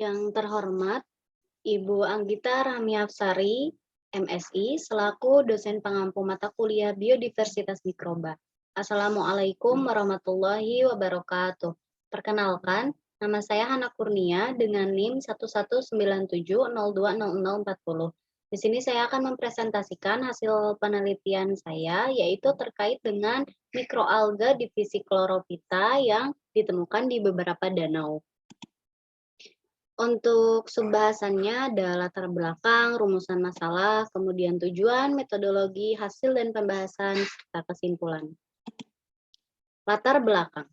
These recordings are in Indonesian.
Yang terhormat Ibu Anggita Rahmiafsari, MSI, selaku dosen pengampu mata kuliah Biodiversitas Mikroba. Assalamualaikum warahmatullahi wabarakatuh. Perkenalkan, nama saya Hana Kurnia dengan NIM 1197020040. Di sini saya akan mempresentasikan hasil penelitian saya, yaitu terkait dengan mikroalga divisi Chlorophyta yang ditemukan di beberapa danau. Untuk subbahasannya ada latar belakang, rumusan masalah, kemudian tujuan, metodologi, hasil, dan pembahasan, serta kesimpulan. Latar belakang.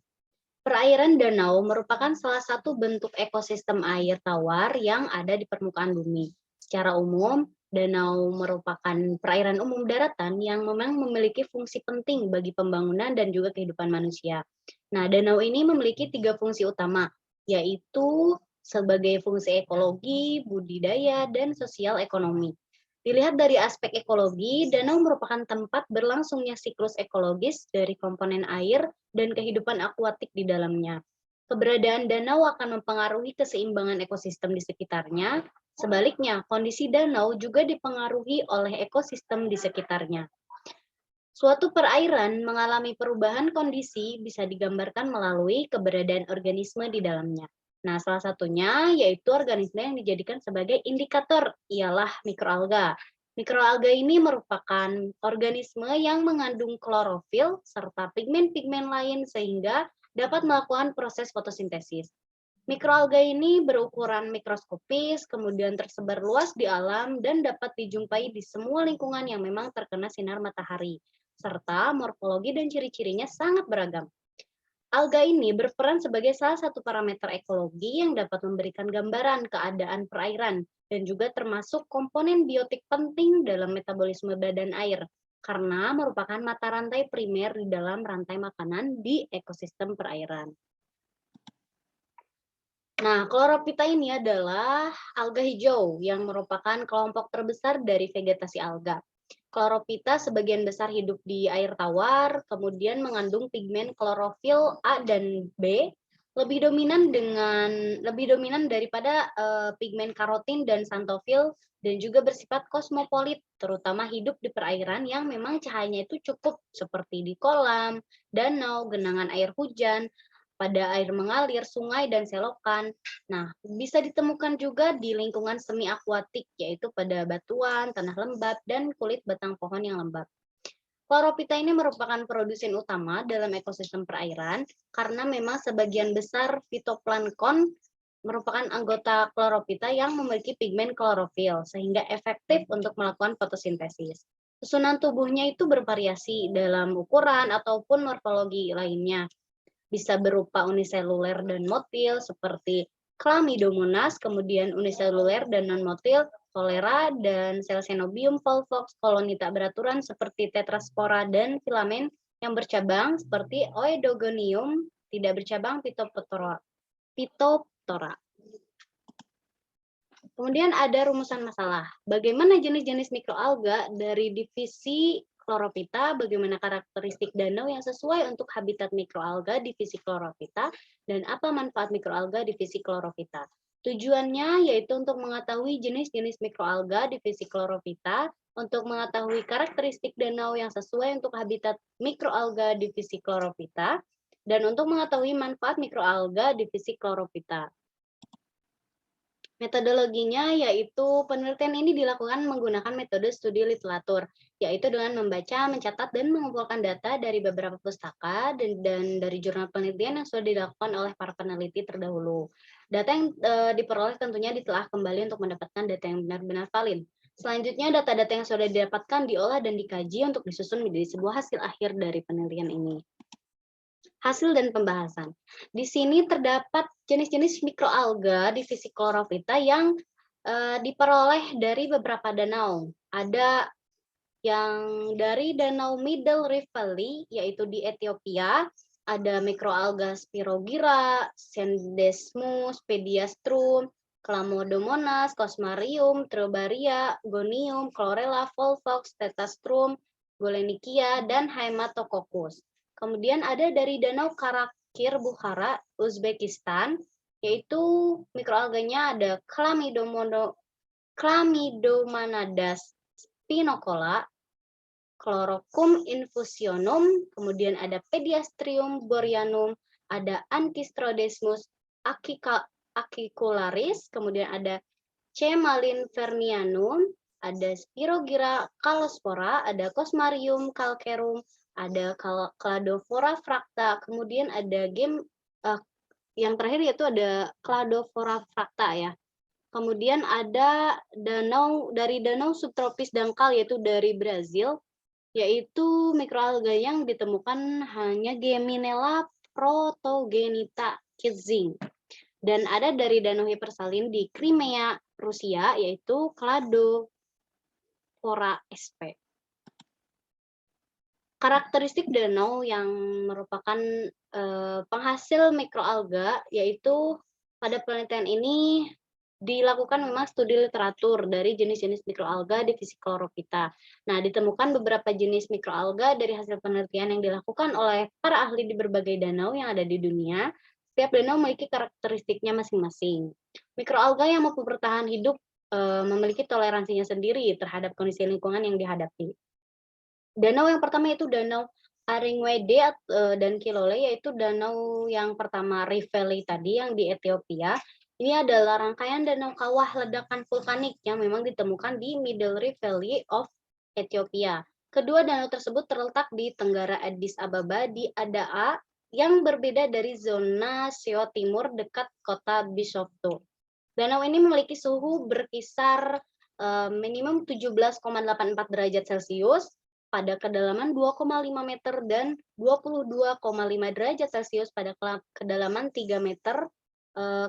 Perairan danau merupakan salah satu bentuk ekosistem air tawar yang ada di permukaan bumi. Secara umum, danau merupakan perairan umum daratan yang memang memiliki fungsi penting bagi pembangunan dan juga kehidupan manusia. Nah, danau ini memiliki 3 fungsi utama, yaitu sebagai fungsi ekologi, budidaya, dan sosial ekonomi. Dilihat dari aspek ekologi, danau merupakan tempat berlangsungnya siklus ekologis dari komponen air dan kehidupan akuatik di dalamnya. Keberadaan danau akan mempengaruhi keseimbangan ekosistem di sekitarnya. Sebaliknya, kondisi danau juga dipengaruhi oleh ekosistem di sekitarnya. Suatu perairan mengalami perubahan kondisi bisa digambarkan melalui keberadaan organisme di dalamnya. Nah, salah satunya yaitu organisme yang dijadikan sebagai indikator ialah mikroalga. Mikroalga ini merupakan organisme yang mengandung klorofil serta pigmen-pigmen lain sehingga dapat melakukan proses fotosintesis. Mikroalga ini berukuran mikroskopis, kemudian tersebar luas di alam dan dapat dijumpai di semua lingkungan yang memang terkena sinar matahari, serta morfologi dan ciri-cirinya sangat beragam. Alga ini berperan sebagai salah satu parameter ekologi yang dapat memberikan gambaran keadaan perairan dan juga termasuk komponen biotik penting dalam metabolisme badan air karena merupakan mata rantai primer di dalam rantai makanan di ekosistem perairan. Nah, Chlorophyta ini adalah alga hijau yang merupakan kelompok terbesar dari vegetasi alga. Chlorophyta sebagian besar hidup di air tawar, kemudian mengandung pigmen klorofil A dan B, lebih dominan daripada pigmen karotin dan xanthofil dan juga bersifat kosmopolit, terutama hidup di perairan yang memang cahayanya itu cukup seperti di kolam, danau, genangan air hujan, pada air mengalir, sungai, dan selokan. Nah, bisa ditemukan juga di lingkungan semi akuatik, yaitu pada batuan, tanah lembab, dan kulit batang pohon yang lembab. Chlorophyta ini merupakan produsen utama dalam ekosistem perairan karena memang sebagian besar fitoplankton merupakan anggota Chlorophyta yang memiliki pigmen klorofil sehingga efektif untuk melakukan fotosintesis. Susunan tubuhnya itu bervariasi dalam ukuran ataupun morfologi lainnya. Bisa berupa uniseluler dan motil seperti Chlamydomonas, kemudian uniseluler dan non-motil Cholera, dan sel Xenobium volvox, koloni tak beraturan seperti Tetraspora dan filamen yang bercabang seperti Oedogonium, tidak bercabang Phytophthora. Kemudian ada rumusan masalah. Bagaimana jenis-jenis mikroalga dari divisi Chlorophyta, bagaimana karakteristik danau yang sesuai untuk habitat mikroalga divisi Chlorophyta, dan apa manfaat mikroalga divisi Chlorophyta. Tujuannya yaitu untuk mengetahui jenis-jenis mikroalga divisi Chlorophyta, untuk mengetahui karakteristik danau yang sesuai untuk habitat mikroalga divisi Chlorophyta, dan untuk mengetahui manfaat mikroalga divisi Chlorophyta. Metodologinya yaitu penelitian ini dilakukan menggunakan metode studi literatur, yaitu dengan membaca, mencatat, dan mengumpulkan data dari beberapa pustaka dan dari jurnal penelitian yang sudah dilakukan oleh para peneliti terdahulu. Data yang diperoleh tentunya ditelah kembali untuk mendapatkan data yang benar-benar valid. Selanjutnya, data-data yang sudah didapatkan diolah dan dikaji untuk disusun menjadi sebuah hasil akhir dari penelitian ini. Hasil dan pembahasan. Di sini terdapat jenis-jenis mikroalga divisi Chlorophyta yang diperoleh dari beberapa danau. Ada yang dari danau Middle Rift Valley, yaitu di Ethiopia, ada mikroalga Spirogyra, Sendesmus, Pediastrum, Chlamydomonas, Cosmarium, Triobaria, Gonium, Chlorella, Volvox, Tetastrum, Golenikia, dan Haematococcus. Kemudian ada dari Danau Karakir Bukhara, Uzbekistan, yaitu mikroalganya ada Chlamydomonadas spinocola, Chloroquum infusionum, kemudian ada Pediatrium boreanum, ada Anchistrodesmus acicularis, kemudian ada C. malinvernianum, ada Spirogyra calospora, ada Cosmarium calcareum, ada Cladophora fracta, kemudian ada yang terakhir yaitu ada Cladophora fracta ya. Kemudian ada danau subtropis dangkal yaitu dari Brazil, yaitu mikroalga yang ditemukan hanya Geminella protogenita Kitzing. Dan ada dari danau hipersalin di Crimea, Rusia, yaitu Cladophora sp. Karakteristik danau yang merupakan penghasil mikroalga, yaitu pada penelitian ini dilakukan memang studi literatur dari jenis-jenis mikroalga di Physicorophyta. Nah, ditemukan beberapa jenis mikroalga dari hasil penelitian yang dilakukan oleh para ahli di berbagai danau yang ada di dunia. Setiap danau memiliki karakteristiknya masing-masing. Mikroalga yang mampu bertahan hidup memiliki toleransinya sendiri terhadap kondisi lingkungan yang dihadapi. Danau yang pertama itu Danau Aringwede dan Kilole, yaitu danau yang pertama Rift Valley tadi yang di Ethiopia. Ini adalah rangkaian danau kawah ledakan vulkanik yang memang ditemukan di Middle Rift Valley of Ethiopia. Kedua danau tersebut terletak di Tenggara Addis Ababa di Adaa yang berbeda dari zona Seo Timur dekat kota Bishoftu. Danau ini memiliki suhu berkisar minimum 17,84 derajat Celcius pada kedalaman 2,5 meter dan 22,5 derajat Celcius pada kedalaman 3 meter.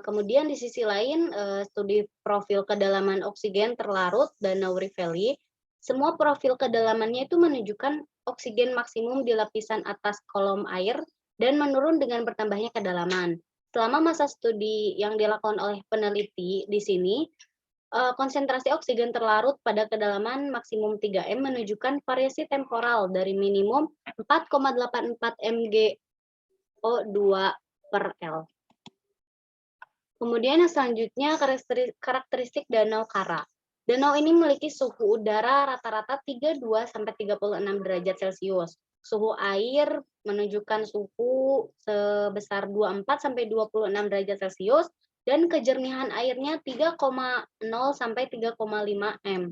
Kemudian di sisi lain, studi profil kedalaman oksigen terlarut Danau Rift Valley, semua profil kedalamannya itu menunjukkan oksigen maksimum di lapisan atas kolom air dan menurun dengan bertambahnya kedalaman. Selama masa studi yang dilakukan oleh peneliti di sini, konsentrasi oksigen terlarut pada kedalaman maksimum 3 m menunjukkan variasi temporal dari minimum 4,84 mgO2 per L. Kemudian yang selanjutnya karakteristik Danau Kara. Danau ini memiliki suhu udara rata-rata 32-36 derajat Celcius. Suhu air menunjukkan suhu sebesar 24-26 derajat Celcius dan kejernihan airnya 3,0 sampai 3,5 m.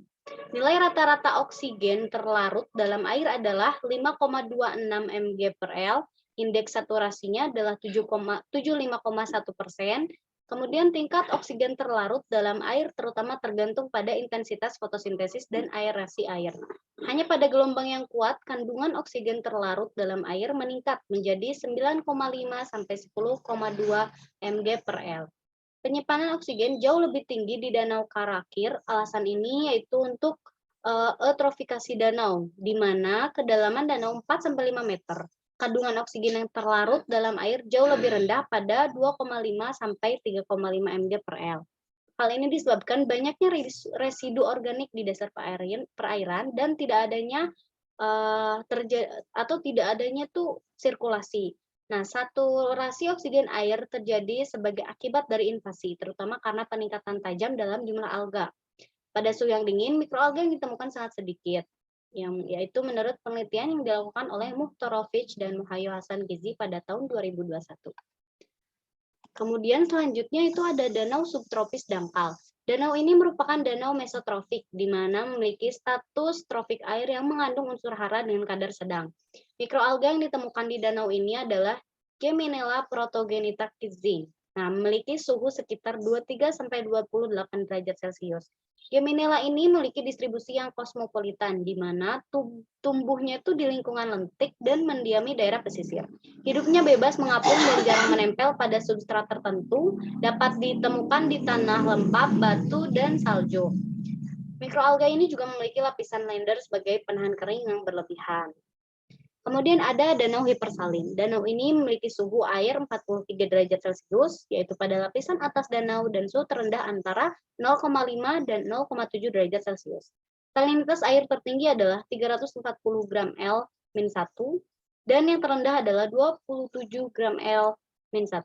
Nilai rata-rata oksigen terlarut dalam air adalah 5,26 mg per L. Indeks saturasinya adalah 75,1%. Kemudian tingkat oksigen terlarut dalam air terutama tergantung pada intensitas fotosintesis dan aerasi air. Hanya pada gelombang yang kuat, kandungan oksigen terlarut dalam air meningkat menjadi 9,5 sampai 10,2 mg per L. Penyimpanan oksigen jauh lebih tinggi di Danau Karakir. Alasan ini yaitu untuk eutrofikasi danau, di mana kedalaman danau 4-5 meter. Kandungan oksigen yang terlarut dalam air jauh lebih rendah pada 2,5 sampai 3,5 mg per L. Hal ini disebabkan banyaknya residu organik di dasar perairan dan tidak adanya sirkulasi. Nah, saturasi oksigen air terjadi sebagai akibat dari invasi, terutama karena peningkatan tajam dalam jumlah alga. Pada suhu yang dingin, mikroalga yang ditemukan sangat sedikit, yaitu menurut penelitian yang dilakukan oleh Mukhtarovic dan Muhayo Hasan Gizi pada tahun 2021. Kemudian selanjutnya itu ada danau subtropis dangkal. Danau ini merupakan danau mesotrofik, di mana memiliki status tropik air yang mengandung unsur hara dengan kadar sedang. Mikroalga yang ditemukan di danau ini adalah Geminella protogenita Kitzing. Nah, memiliki suhu sekitar 23-28 derajat Celcius. Geminella ini memiliki distribusi yang kosmopolitan, di mana tumbuhnya itu di lingkungan lentik dan mendiami daerah pesisir. Hidupnya bebas mengapung dan jarang menempel pada substrat tertentu, dapat ditemukan di tanah lembab, batu, dan salju. Mikroalga ini juga memiliki lapisan lender sebagai penahan kering yang berlebihan. Kemudian ada danau hipersalin. Danau ini memiliki suhu air 43 derajat Celcius, yaitu pada lapisan atas danau dan suhu terendah antara 0,5 dan 0,7 derajat Celcius. Salinitas air tertinggi adalah 340 gram L-1 dan yang terendah adalah 27 gram L-1.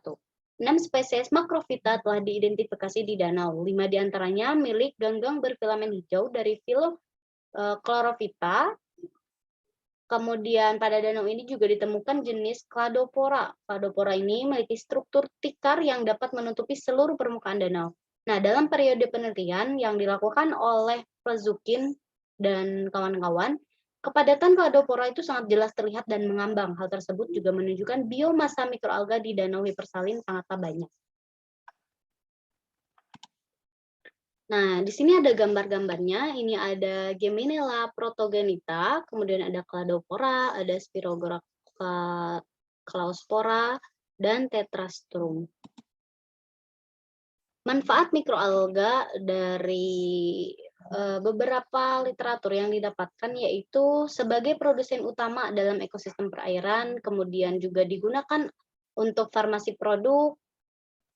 6 spesies makrofita telah diidentifikasi di danau. 5 diantaranya milik ganggang berfilamen hijau dari filo Chlorophyta. Kemudian pada danau ini juga ditemukan jenis Cladopora. Cladopora ini memiliki struktur tikar yang dapat menutupi seluruh permukaan danau. Nah, dalam periode penelitian yang dilakukan oleh Plzekin dan kawan-kawan, kepadatan Cladopora itu sangat jelas terlihat dan mengambang. Hal tersebut juga menunjukkan biomasa mikroalga di danau hipersalin sangatlah banyak. Nah, di sini ada gambar-gambarnya. Ini ada Geminella protogenita, kemudian ada Cladopora, ada Spirogora clauspora, dan Tetrastrum. Manfaat mikroalga dari beberapa literatur yang didapatkan yaitu sebagai produsen utama dalam ekosistem perairan, kemudian juga digunakan untuk farmasi produk,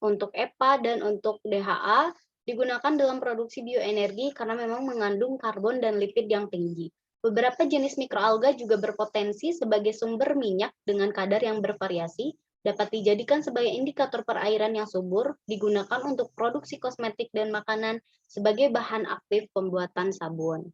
untuk EPA, dan untuk DHA, digunakan dalam produksi bioenergi karena memang mengandung karbon dan lipid yang tinggi. Beberapa jenis mikroalga juga berpotensi sebagai sumber minyak dengan kadar yang bervariasi, dapat dijadikan sebagai indikator perairan yang subur, digunakan untuk produksi kosmetik dan makanan sebagai bahan aktif pembuatan sabun.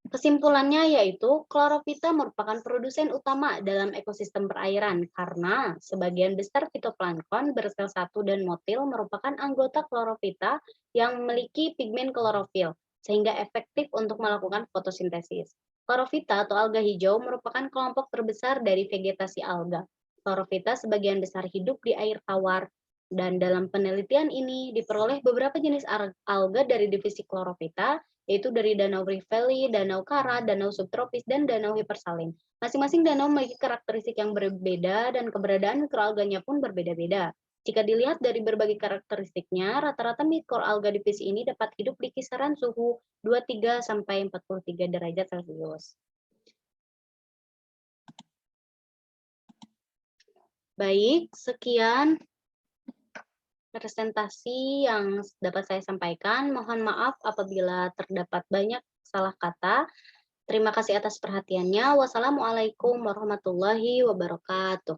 Kesimpulannya yaitu Chlorophyta merupakan produsen utama dalam ekosistem perairan karena sebagian besar fitoplankton, bersel satu dan motil merupakan anggota Chlorophyta yang memiliki pigmen klorofil sehingga efektif untuk melakukan fotosintesis. Chlorophyta atau alga hijau merupakan kelompok terbesar dari vegetasi alga. Chlorophyta sebagian besar hidup di air tawar dan dalam penelitian ini diperoleh beberapa jenis alga dari divisi Chlorophyta yaitu dari Danau Rift Valley, Danau Kara, Danau Subtropis, dan Danau Hipersalin. Masing-masing danau memiliki karakteristik yang berbeda dan keberadaan mikroalganya pun berbeda-beda. Jika dilihat dari berbagai karakteristiknya, rata-rata mikroalga divisi ini dapat hidup di kisaran suhu 23 sampai 43 derajat Celcius. Baik, sekian presentasi yang dapat saya sampaikan. Mohon maaf apabila terdapat banyak salah kata. Terima kasih atas perhatiannya. Wassalamualaikum warahmatullahi wabarakatuh.